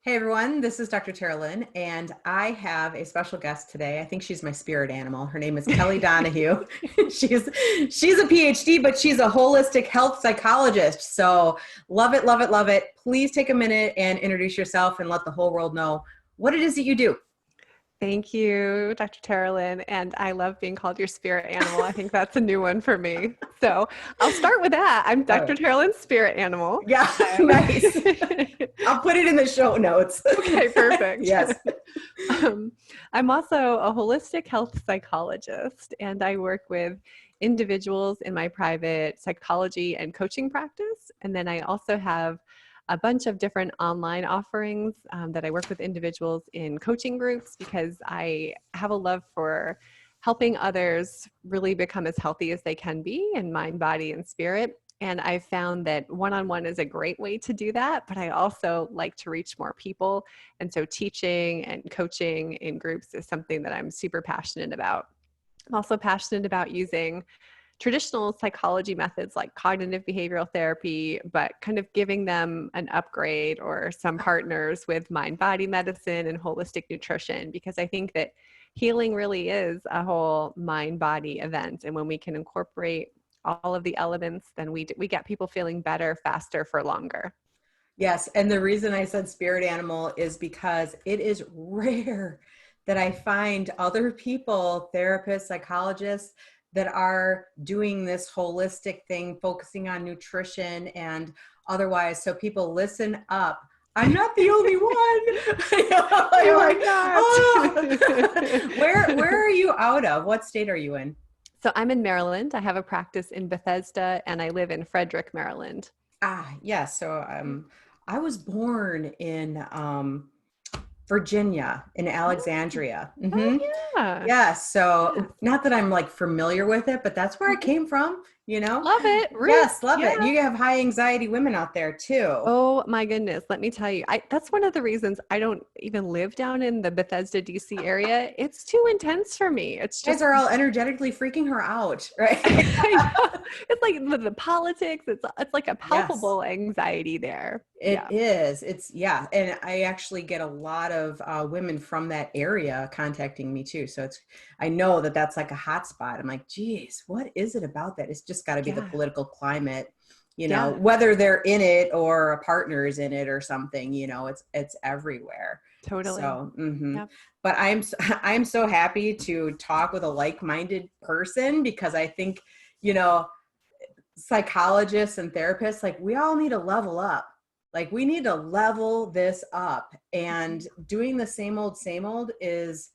Hey everyone, this is Dr. Teralyn, and I have a special guest today. I think she's my spirit animal. Her name is Kelly Donahue. she's she's a PhD, but she's a holistic health psychologist. So love it, love it, love it. Please take a minute and introduce yourself and let the whole world know what it is that you do. Thank you, Dr. Teralyn. And I love being called your spirit animal. I think that's a new one for me. So I'll start with that. I'm All Dr. right. Teralyn's spirit animal. Yeah, nice. I'll put it in the show notes. Okay, perfect. Yes. Um, I'm also a holistic health psychologist, and I work with individuals in my private psychology and coaching practice. And then I also have a bunch of different online offerings that I work with individuals in coaching groups because I have a love for helping others really become as healthy as they can be in mind, body, and spirit. And I found that one-on-one is a great way to do that, but I also like to reach more people. And so teaching and coaching in groups is something that I'm super passionate about. I'm also passionate about using traditional psychology methods like cognitive behavioral therapy, but kind of giving them an upgrade or some partners with mind-body medicine and holistic nutrition, because I think that healing really is a whole mind-body event. And when we can incorporate all of the elements, then we get people feeling better, faster, for longer. Yes. And the reason I said spirit animal is because it is rare that I find other people, therapists, psychologists, that are doing this holistic thing, focusing on nutrition and otherwise. So people listen up. I'm not the only one. You are Like, not. oh. Where are you out of? What state are you in? So I'm in Maryland. I have a practice in Bethesda, and I live in Frederick, Maryland. Yes. So I was born in Virginia, in Alexandria. Oh, yeah. Yeah, Yeah. so not that I'm like familiar with it, but that's where I Mhm. came from, you know? Love it. Yes, Roots. love it. Yeah. You have high anxiety women out there too. Oh my goodness. Let me tell you, that's one of the reasons I don't even live down in the Bethesda, DC area. It's too intense for me. It's You guys just, are all energetically freaking her out, right? I know. It's like the politics. It's like a Yes. palpable anxiety there. It Yeah. is. It's yeah, and I actually get a lot of women from that area contacting me too. So I know that that's like a hot spot. I'm like, geez, what is it about that? It's just got to be the Yeah. political climate, Yeah. whether they're in it or a partner is in it or something. It's everywhere. Totally. So, Yep. but I'm so happy to talk with a like-minded person because I think, you know, psychologists and therapists, like we all need to level up. Like we need to level this up, and doing the same old is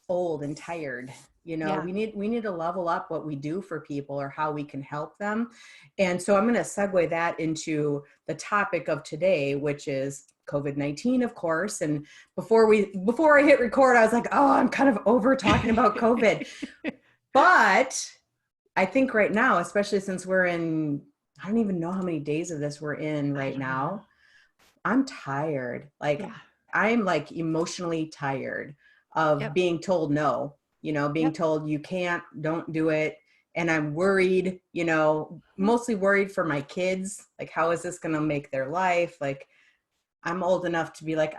old and tired. Yeah. We need to level up what we do for people or how we can help them. And so I'm going to segue that into the topic of today, which is COVID-19, of course. And before I hit record, I was like, oh, I'm kind of over talking about COVID. But I think right now, especially since I don't even know how many days of this we're in I right don't know. now. I'm tired. Like Yeah. I'm like emotionally tired of Yep. being told no, being Yep. told you can't, don't do it. And I'm worried, mostly worried for my kids. Like, how is this going to make their life? Like, I'm old enough to be like,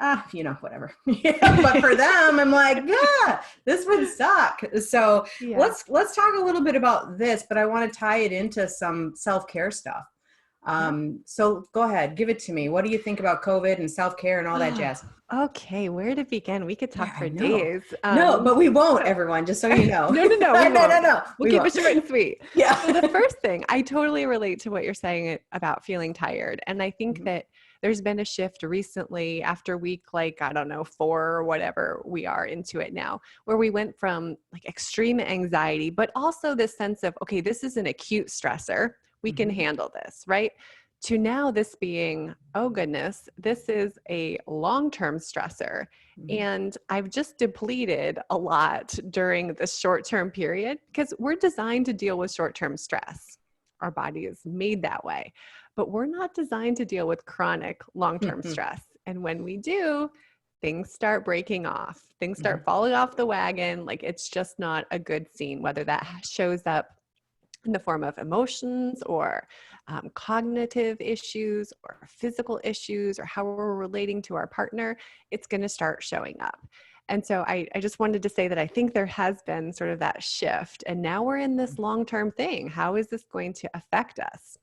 whatever. But for them, I'm like, yeah, this would suck. So Yeah. let's talk a little bit about this, but I want to tie it into some self-care stuff. Yep. So go ahead, give it to me. What do you think about COVID and self-care and all that Oh, jazz? okay. Where to begin? We could Yeah, talk I for know. days. No, but we won't, So everyone, just so you know. no, no, no, we No, no, won't. no, We'll we keep won't. it short and sweet. Yeah. So the first thing, I totally relate to what you're saying about feeling tired. And I think Mhm. that there's been a shift recently after week, like, I don't know, 4 or whatever we are into it now, where we went from like extreme anxiety, but also this sense of, okay, this is an acute stressor. We can Mhm. handle this, right? To now this being, oh goodness, this is a long-term stressor. Mhm. And I've just depleted a lot during this short-term period because we're designed to deal with short-term stress. Our body is made that way, but we're not designed to deal with chronic long-term Mhm. stress. And when we do, things start breaking off. Things start Mhm. falling off the wagon. Like it's just not a good scene, whether that shows up in the form of emotions or cognitive issues or physical issues or how we're relating to our partner, it's going to start showing up. And so I just wanted to say that I think there has been sort of that shift. And now we're in this long-term thing. How is this going to affect us?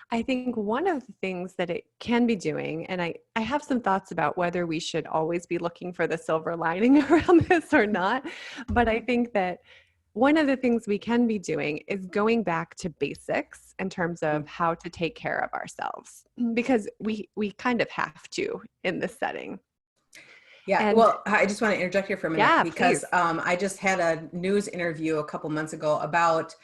I think one of the things that it can be doing, and I have some thoughts about whether we should always be looking for the silver lining around this or not, but I think that one of the things we can be doing is going back to basics in terms of how to take care of ourselves, because we kind of have to in this setting. Yeah, And well, I just want to interject here for a minute because please. I just had a news interview a couple months ago about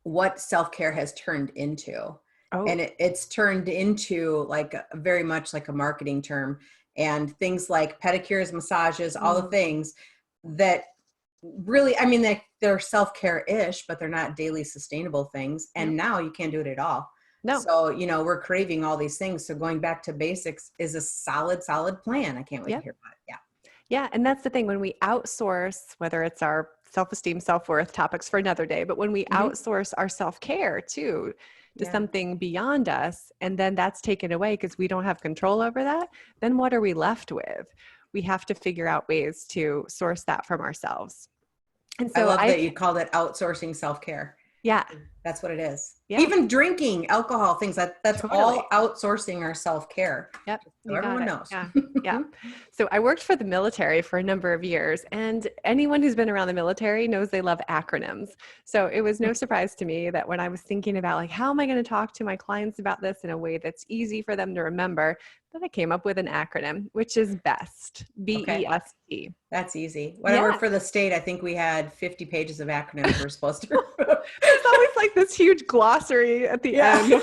what self-care has turned into. Oh. And it's turned into like very much like a marketing term, and things like pedicures, massages, all the things that really, I mean, they're self-care-ish, but they're not daily sustainable things. And now you can't do it at all. No. So, we're craving all these things. So going back to basics is a solid plan. I can't wait to hear about it. Yeah. Yeah. And that's the thing, when we outsource, whether it's our self-esteem, self-worth topics for another day, but when we outsource our self-care too to something beyond us, and then that's taken away because we don't have control over that, then what are we left with? We have to figure out ways to source that from ourselves. And so I love that you called it outsourcing self-care. Yeah. That's what it is. Yeah. Even drinking alcohol, things that's Totally. all outsourcing our self-care. Yep. So everyone knows. Yeah. Yeah. So I worked for the military for a number of years, and anyone who's been around the military knows they love acronyms. So it was no surprise to me that when I was thinking about like, how am I going to talk to my clients about this in a way that's easy for them to remember, that I came up with an acronym, which is BEST, B-E-S-T. That's easy. When I worked for the state, I think we had 50 pages of acronyms we're supposed to. It's always like this huge glossary at the end.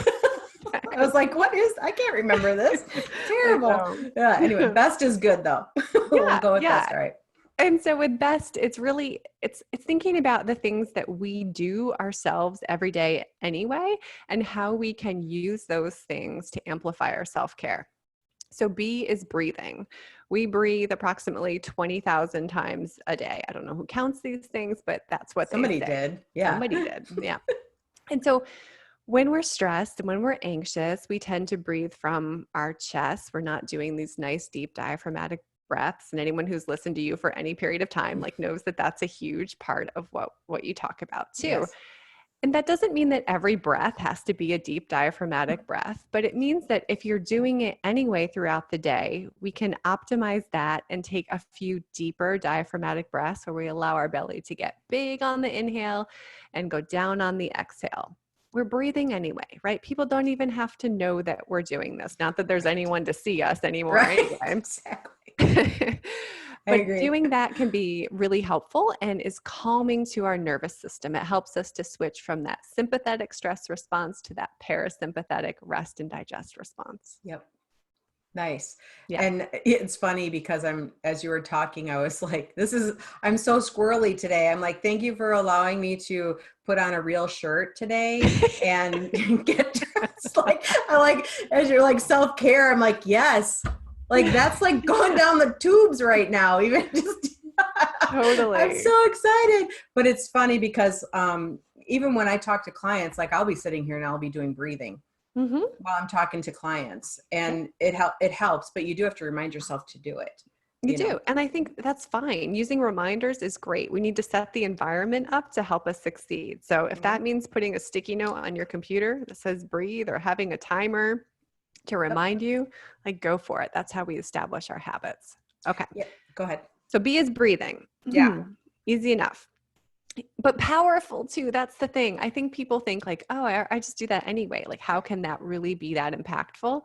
I was like, I can't remember this. Terrible. Yeah. Anyway, BEST is good though. We'll go with BEST. All right. And so with BEST, it's really, it's thinking about the things that we do ourselves every day anyway, and how we can use those things to amplify our self-care. So B is breathing. We breathe approximately 20,000 times a day. I don't know who counts these things, but that's what somebody did. Yeah. Somebody did. Yeah. And so when we're stressed and when we're anxious, we tend to breathe from our chest. We're not doing these nice, deep diaphragmatic breaths. And anyone who's listened to you for any period of time, like, knows that that's a huge part of what you talk about too. Yes. And that doesn't mean that every breath has to be a deep diaphragmatic breath, but it means that if you're doing it anyway throughout the day, we can optimize that and take a few deeper diaphragmatic breaths where we allow our belly to get big on the inhale and go down on the exhale. We're breathing anyway, right? People don't even have to know that we're doing this. Not that there's anyone to see us anymore. Right. Anyway. Exactly. But doing that can be really helpful and is calming to our nervous system. It helps us to switch from that sympathetic stress response to that parasympathetic rest and digest response. Yep. Nice. Yeah. And it's funny because as you were talking, I was like, I'm so squirrely today. I'm like, thank you for allowing me to put on a real shirt today and get dressed. As you're like self-care, I'm like, yes. Like that's like going down the tubes right now, even just totally. I'm so excited. But it's funny because even when I talk to clients, like I'll be sitting here and I'll be doing breathing while I'm talking to clients, and it helps, but you do have to remind yourself to do it. You do. And I think that's fine. Using reminders is great. We need to set the environment up to help us succeed. So if that means putting a sticky note on your computer that says breathe, or having a timer to remind you, like, go for it. That's how we establish our habits. Okay. Yeah. Go ahead. So B is breathing. Yeah. Easy enough, but powerful too. That's the thing. I think people think like, oh, I just do that anyway. Like, how can that really be that impactful?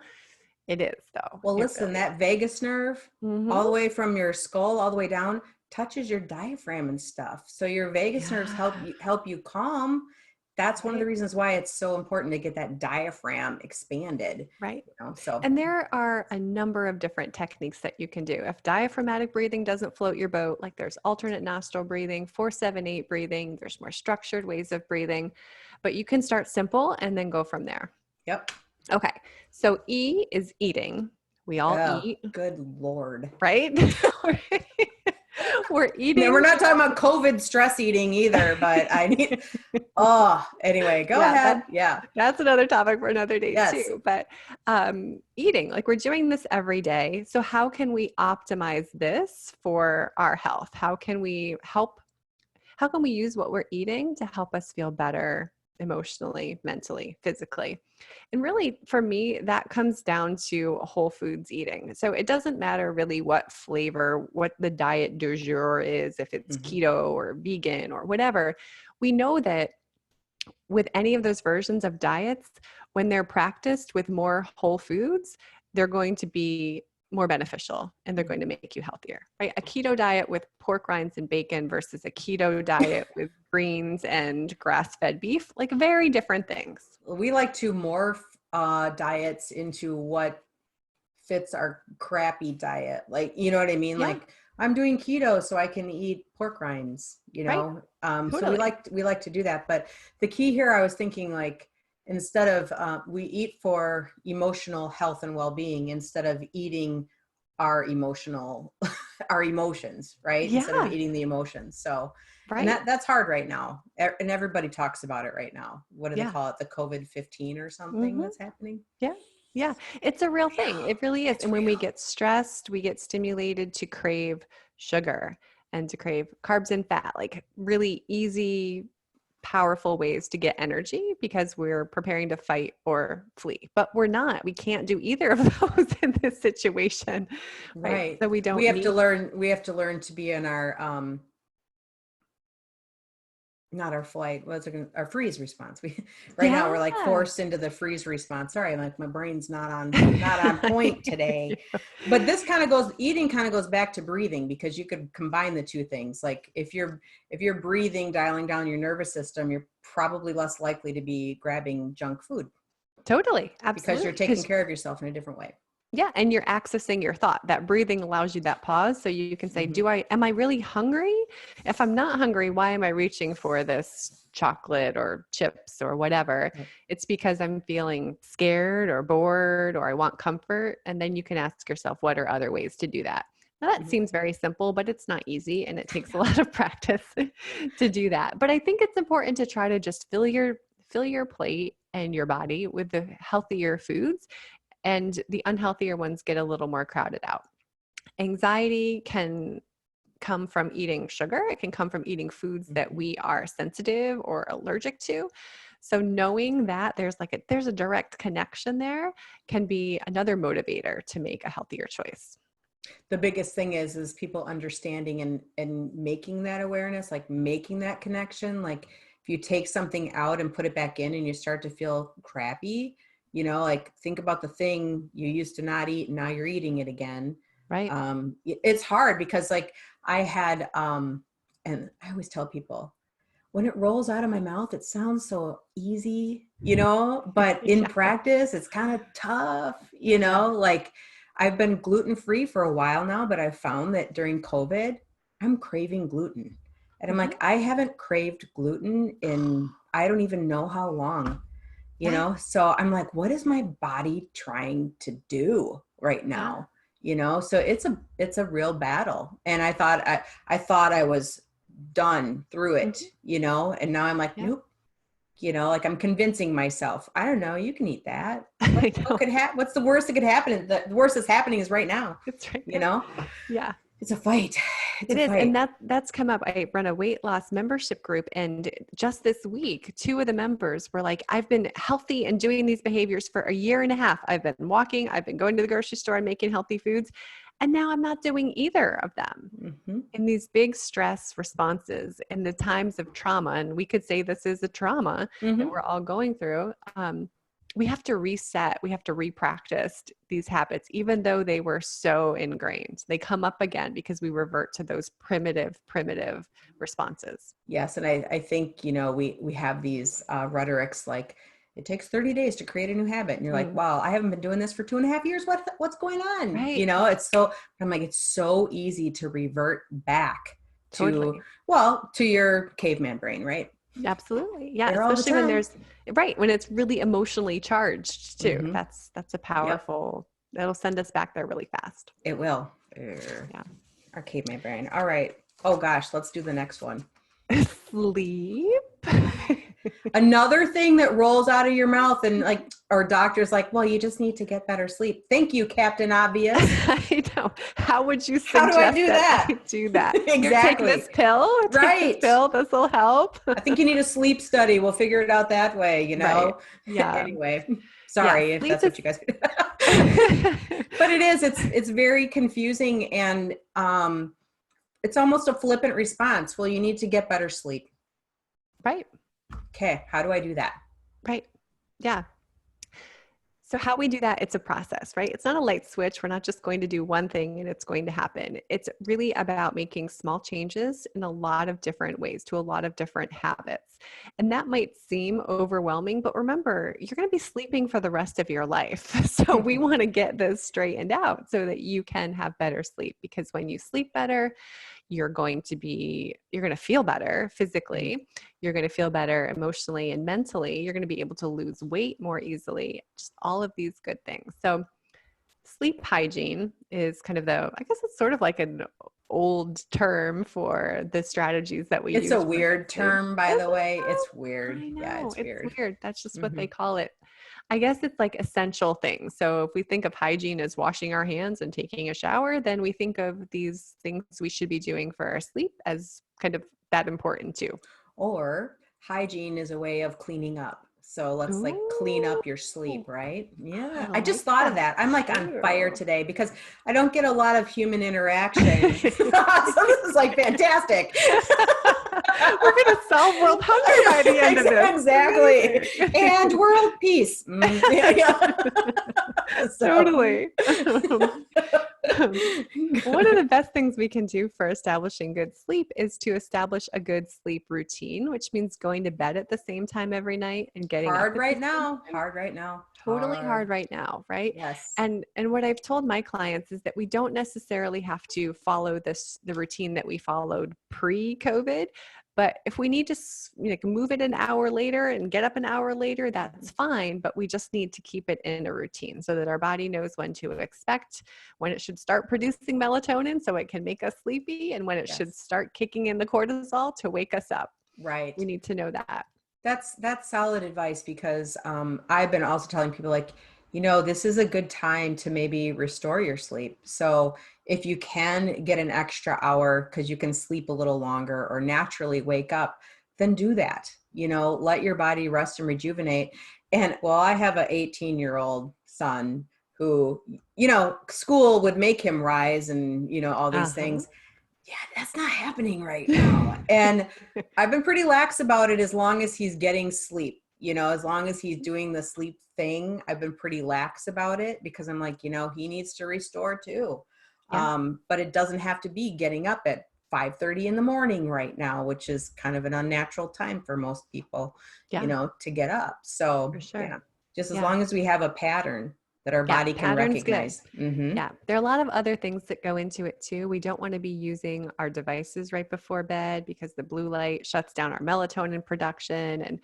It is though. Well, listen, that vagus nerve all the way from your skull, all the way down, touches your diaphragm and stuff. So your vagus nerves help you calm. That's one of the reasons why it's so important to get that diaphragm expanded. Right. So, and there are a number of different techniques that you can do. If diaphragmatic breathing doesn't float your boat, like there's alternate nostril breathing, 4-7-8 breathing, there's more structured ways of breathing, but you can start simple and then go from there. Yep. Okay. So E is eating. We all eat. Good Lord. Right? We're eating. We're not talking about COVID stress eating either, but I need, anyway, go ahead. That's another topic for another day Yes. too. But eating, like we're doing this every day. So how can we optimize this for our health? How can we use what we're eating to help us feel better emotionally, mentally, physically? And really, for me, that comes down to whole foods eating. So it doesn't matter really what flavor, what the diet du jour is, if it's keto or vegan or whatever. We know that with any of those versions of diets, when they're practiced with more whole foods, they're going to be more beneficial and they're going to make you healthier, right? A keto diet with pork rinds and bacon versus a keto diet with greens and grass-fed beef, like very different things. We like to morph diets into what fits our crappy diet. Like, you know what I mean? Yeah. Like, I'm doing keto so I can eat pork rinds, you know? Right. So we like to do that. But the key here, I was thinking, like, instead of we eat for emotional health and well-being instead of eating our emotions, right? Instead of eating the emotions. So, and that's hard right now. And everybody talks about it right now. What do they call it? The COVID-15 or something that's happening? Yeah. Yeah. It's a real thing. It really is. And when we get stressed, we get stimulated to crave sugar and to crave carbs and fat, like really easy, powerful ways to get energy because we're preparing to fight or flee. But we're not. We can't do either of those in this situation. Right. So we have to learn to be in our not our flight, our freeze response. Now we're like forced into the freeze response. Sorry, like my brain's not on point today. But this eating kind of goes back to breathing, because you could combine the two things. Like if you're breathing, dialing down your nervous system, you're probably less likely to be grabbing junk food. Totally. Absolutely. Because you're taking care of yourself in a different way. Yeah. And you're accessing your thought. That breathing allows you that pause. So you can say, am I really hungry? If I'm not hungry, why am I reaching for this chocolate or chips or whatever? It's because I'm feeling scared or bored or I want comfort. And then you can ask yourself, what are other ways to do that? Now that seems very simple, but it's not easy and it takes a lot of practice to do that. But I think it's important to try to just fill your plate and your body with the healthier foods, and the unhealthier ones get a little more crowded out. Anxiety can come from eating sugar. It can come from eating foods that we are sensitive or allergic to. So knowing that there's a direct connection there can be another motivator to make a healthier choice. The biggest thing is people understanding and making that awareness, like making that connection. Like if you take something out and put it back in and you start to feel crappy, you know, like think about the thing you used to not eat and now you're eating it again. Right. It's hard because like I had, and I always tell people, when it rolls out of my mouth, it sounds so easy, you know, but in practice, it's kind of tough, you know, like I've been gluten-free for a while now, but I've found that during COVID, I'm craving gluten. And I'm like, I haven't craved gluten in, I don't even know how long. You know, so I'm like, what is my body trying to do right now? You know, so it's a real battle. And I thought I was done through it, you know, and now I'm like, nope, you know, like I'm convincing myself, I don't know, you can eat that. What could happen? What's the worst that could happen? The worst that's happening is right now, you know? Yeah. It's a fight. It is. And that's come up. I run a weight loss membership group. And just this week, 2 of the members were like, I've been healthy and doing these behaviors for a year and a half. I've been walking. I've been going to the grocery store and making healthy foods. And now I'm not doing either of them. In these big stress responses in the times of trauma. And we could say this is a trauma that we're all going through. We have to reset. We have to re-practice these habits, even though they were so ingrained. They come up again because we revert to those primitive responses. Yes. And I think, you know, we have these rhetorics like, it takes 30 days to create a new habit. And you're like, wow, I haven't been doing this for 2.5 years. What's going on? Right. You know, I'm like, it's so easy to revert back to your caveman brain, right? Absolutely. Yeah. Especially when it's really emotionally charged too. That's a powerful, that'll send us back there really fast. It will. Yeah. Our caveman brain. All right. Oh gosh, let's do the next one. Sleep. Another thing that rolls out of your mouth and like, or doctor's like, well, you just need to get better sleep. Thank you, Captain Obvious. I know. How would you How do I suggest do that that? I do that? Here, take Exactly. this pill. Take this Right. pill. This will help. I think you need a sleep study. We'll figure it out that way, you Right. know? Yeah. Anyway, Yeah. sorry if Sleep that's what you guys do. But it's very confusing, and it's almost a flippant response. Well, you need to get better sleep. Right. Okay, how do I do that? Right. Yeah. So how we do that, it's a process, right? It's not a light switch. We're not just going to do one thing and it's going to happen. It's really about making small changes in a lot of different ways to a lot of different habits. And that might seem overwhelming, but remember, you're going to be sleeping for the rest of your life. So we want to get this straightened out so that you can have better sleep, because when you sleep better, you're going to feel better physically, you're going to feel better emotionally and mentally, you're going to be able to lose weight more easily, just all of these good things. So sleep hygiene is kind of I guess it's sort of like an old term for the strategies that we use. It's a for weird sleep. term, by the way. It's weird. I know, Yeah, it's it's weird. That's just what they call it. I guess it's like essential things. So if we think of hygiene as washing our hands and taking a shower, then we think of these things we should be doing for our sleep as kind of that important too. Or hygiene is a way of cleaning up. So let's like clean Ooh, up your sleep, right? I Yeah. I just like thought of that that. I'm like on fire too. today because I don't get a lot of human interaction. So this is like fantastic. We're going to solve world hunger by the end of this. Exactly. And world peace. Yeah, yeah. Totally. One of the best things we can do for establishing good sleep is to establish a good sleep routine, which means going to bed at the same time every night and getting up Hard at the right same now. time. Hard right now. Totally hard right now, right? Yes. And what I've told my clients is that we don't necessarily have to follow the routine that we followed pre-COVID, but if we need to move it an hour later and get up an hour later, that's fine, but we just need to keep it in a routine so that our body knows when to expect, when it should start producing melatonin so it can make us sleepy, and when it should start kicking in the cortisol to wake us up. Right. We need to know that. That's solid advice, because I've been also telling people, like, this is a good time to maybe restore your sleep. So if you can get an extra hour because you can sleep a little longer or naturally wake up, then do that. Let your body rest and rejuvenate. And well, I have an 18-year-old son who, school would make him rise and, all these things. Yeah, that's not happening right now. And I've been pretty lax about it as long as he's getting sleep, as long as he's doing the sleep thing. I've been pretty lax about it because I'm like, he needs to restore too. Yeah. But it doesn't have to be getting up at 5:30 in the morning right now, which is kind of an unnatural time for most people, to get up. So For sure. yeah, just as Yeah. long as we have a pattern that our body can recognize. Yeah, there are a lot of other things that go into it too. We don't want to be using our devices right before bed because the blue light shuts down our melatonin production,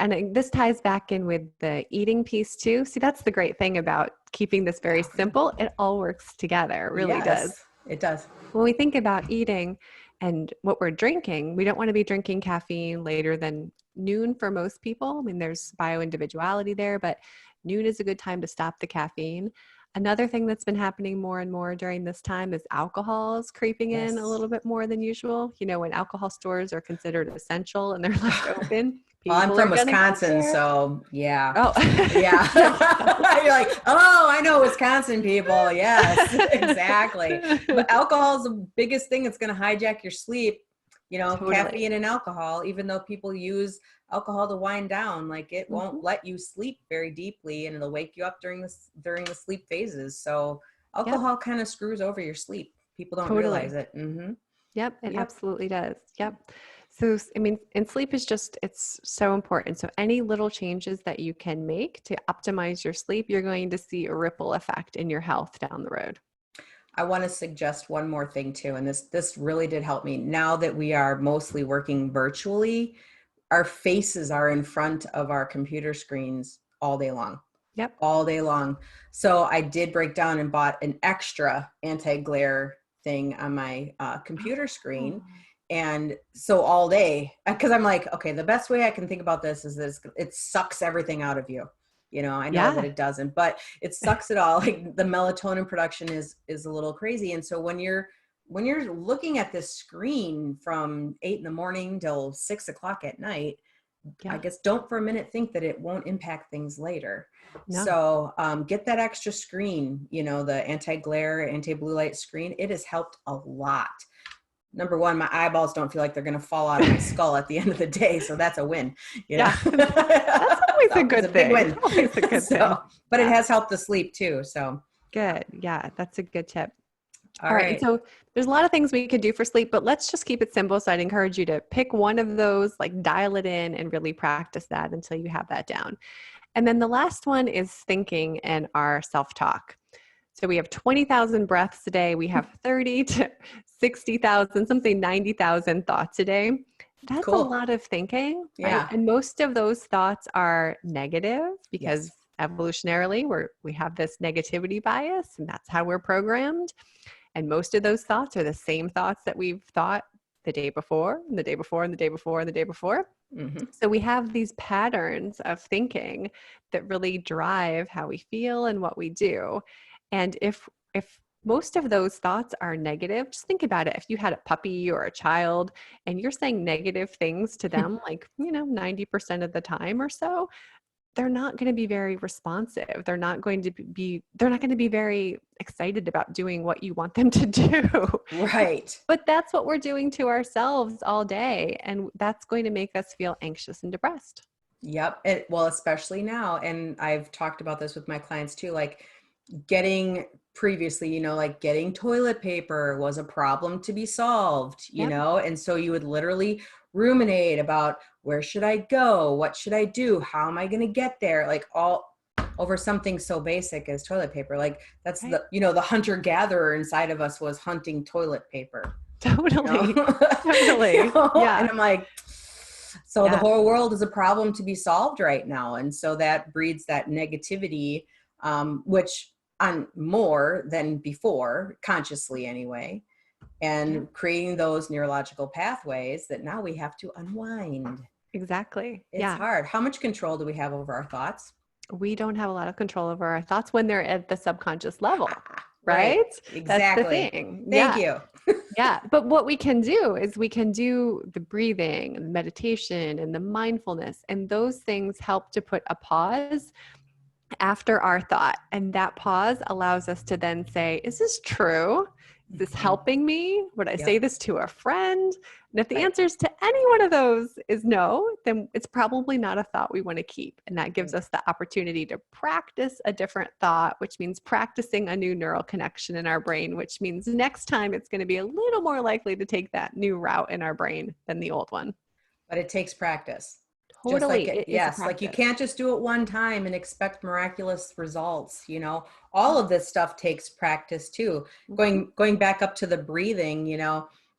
and this ties back in with the eating piece too. See, that's the great thing about keeping this very simple. It all works together. It really does. It does. When we think about eating and what we're drinking, we don't want to be drinking caffeine later than noon for most people. I mean, there's bio-individuality there, but noon is a good time to stop the caffeine. Another thing that's been happening more and more during this time is alcohol is creeping in a little bit more than usual. When alcohol stores are considered essential and they're left open, Well, I'm from Wisconsin, so yeah. Oh, yeah. You're like, oh, I know Wisconsin people. Yes, exactly. But alcohol is the biggest thing that's going to hijack your sleep. Totally. Caffeine and alcohol, even though people use alcohol to wind down, like it won't let you sleep very deeply, and it'll wake you up during the sleep phases. So alcohol kind of screws over your sleep. People don't realize it. Yep, it absolutely does. Yep. So, I mean, and sleep is it's so important. So any little changes that you can make to optimize your sleep, you're going to see a ripple effect in your health down the road. I want to suggest one more thing too, and this really did help me. Now that we are mostly working virtually, our faces are in front of our computer screens all day long. Yep. All day long. So I did break down and bought an extra anti-glare thing on my computer screen. Oh, And so all day, because I'm like, okay, the best way I can think about this is this, it sucks everything out of you. I know that yeah. it doesn't, but it sucks it all. Like the melatonin production is a little crazy. And so when you're looking at this screen from 8 in the morning till 6 o'clock at night, I Yeah. guess don't for a minute think that it won't impact things later. No. So get that extra screen, the anti-glare, anti-blue light screen. It has helped a lot. Number one, my eyeballs don't feel like they're going to fall out of my skull at the end of the day. So that's a win, Yeah. That's always a So it's a good big thing. win. Always a good thing. But it Yeah. has helped the sleep too. So, Good. Yeah. That's a good tip. all All right. And right. so there's a lot of things we could do for sleep, but let's just keep it simple. So I'd encourage you to pick one of those, like dial it in and really practice that until you have that down. And then the last one is thinking and our self-talk. So we have 20,000 breaths a day. We have 30 to 60,000, something 90,000 thoughts a day. That's a Cool. lot of thinking, right? Yeah. And most of those thoughts are negative Yes. because evolutionarily we have this negativity bias and that's how we're programmed. And most of those thoughts are the same thoughts that we've thought the day before, and the day before, and the day before, and the day before. Mm-hmm. So we have these patterns of thinking that really drive how we feel and what we do. And if most of those thoughts are negative, just think about it. If you had a puppy or a child and you're saying negative things to them, like, 90% of the time or so, they're not going to be very responsive. They're not going to be very excited about doing what you want them to do. Right. But that's what we're doing to ourselves all day. And that's going to make us feel anxious and depressed. Yep. Well, especially now. And I've talked about this with my clients too, like getting previously, like getting toilet paper was a problem to be solved, Yep. and so you would literally ruminate about where should I go? What should I do? How am I going to get there? Like all over something so basic as toilet paper. Like that's Right. the hunter gatherer inside of us was hunting toilet paper. Totally. Totally. Yeah. And I'm like, so the Yeah. whole world is a problem to be solved right now. And so that breeds that negativity, which on more than before, consciously anyway, Yeah. and creating those neurological pathways that now we have to unwind. Exactly. It's Yeah. hard. How much control do we have over our thoughts? We don't have a lot of control over our thoughts when they're at the subconscious level, Right. right? That's the Exactly. thing. Thank Yeah. you. Yeah. But what we can do is we can do the breathing and meditation and the mindfulness, and those things help to put a pause after our thought. And that pause allows us to then say, is this true? Is this helping me? Would I say Yep. this to a friend? And if the Right. answers to any one of those is no, then it's probably not a thought we want to keep. And that gives Right. us the opportunity to practice a different thought, which means practicing a new neural connection in our brain, which means next time it's going to be a little more likely to take that new route in our brain than the old one. But it takes practice. Just like Totally. it, It is a yes, like you practice. can't just do it one time and expect miraculous results. All of this stuff takes practice too. Mhm. Going back up to the breathing,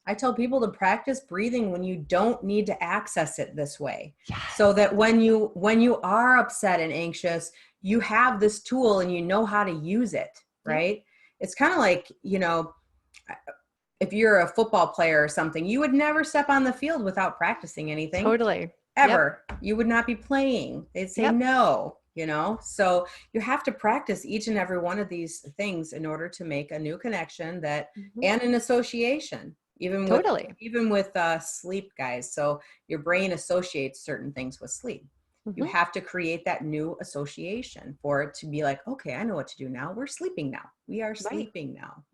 I tell people to practice breathing when you don't need to access it this way. So Yes. that when you are upset and anxious, you have this tool and you know how to use it, Yep. right? It's kind of like, if you're a football player or something, you would never step on the field without practicing anything Totally. Yep. ever. You would not be playing. They'd say Yep. no, so you have to practice each and every one of these things in order to make a new connection Mhm. and an association, Totally. even with sleep, guys. So your brain associates certain things with sleep. You Mhm. have to create that new association for it to be like, okay, I know what to do now. We're sleeping now. We are Right. sleeping now,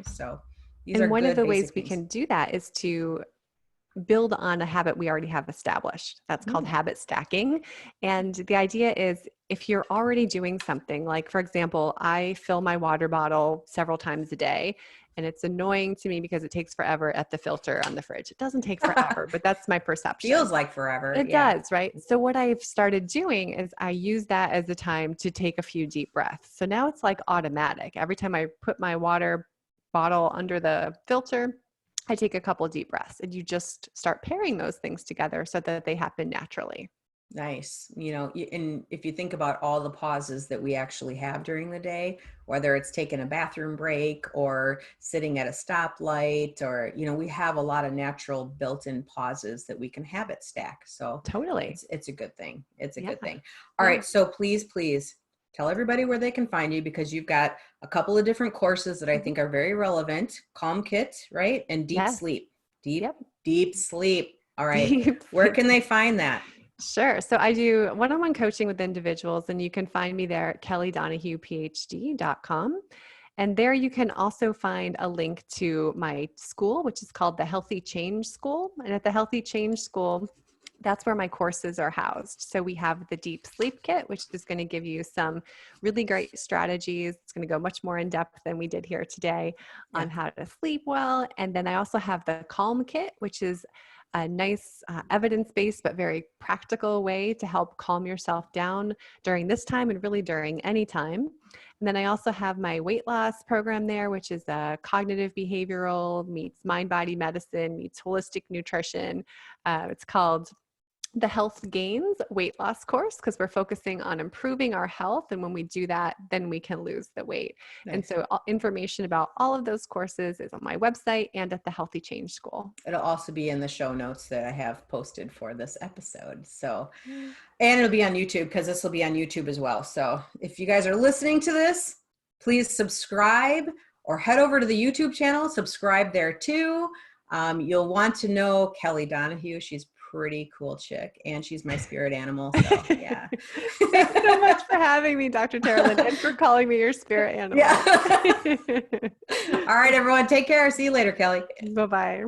so these are And one of good the basic ways we things. can do that is to build on a habit we already have established. That's called Mm, habit stacking. And the idea is if you're already doing something, like for example, I fill my water bottle several times a day, and it's annoying to me because it takes forever at the filter on the fridge. It doesn't take forever, but that's my perception. feels like forever. It Yeah. does, right? So what I've started doing is I use that as a time to take a few deep breaths. So now it's like automatic. Every time I put my water bottle under the filter, I take a couple deep breaths, and you just start pairing those things together so that they happen naturally. Nice. And if you think about all the pauses that we actually have during the day, whether it's taking a bathroom break or sitting at a stoplight, or, we have a lot of natural built-in pauses that we can habit stack. So Totally. it's a good thing. It's a Yeah. good thing. All right. So please tell everybody where they can find you, because you've got a couple of different courses that I think are very relevant. Calm Kit, right? And Deep Yes. Sleep. Yep. Deep Sleep. All right. Where can they find that? Sure. So I do one-on-one coaching with individuals, and you can find me there at kellydonahuephd.com. And there you can also find a link to my school, which is called the Healthy Change School. And at the Healthy Change School, that's where my courses are housed. So we have the Deep Sleep Kit, which is going to give you some really great strategies. It's going to go much more in depth than we did here today on how to sleep well. And then I also have the Calm Kit, which is a nice evidence-based but very practical way to help calm yourself down during this time and really during any time. And then I also have my weight loss program there, which is a cognitive behavioral meets mind-body medicine meets holistic nutrition. It's called the Health Gains weight loss course, because we're focusing on improving our health. And when we do that, then we can lose the weight. Nice. And so information about all of those courses is on my website and at the Healthy Change School. It'll also be in the show notes that I have posted for this episode. So, and it'll be on YouTube, because this will be on YouTube as well. So if you guys are listening to this, please subscribe or head over to the YouTube channel, subscribe there too. You'll want to know Kelly Donahue. She's pretty cool chick, and she's my spirit animal. So yeah. Thanks so much for having me, Dr. Teralyn, and for calling me your spirit animal. Yeah. All right, everyone. Take care. See you later, Kelly. Bye-bye.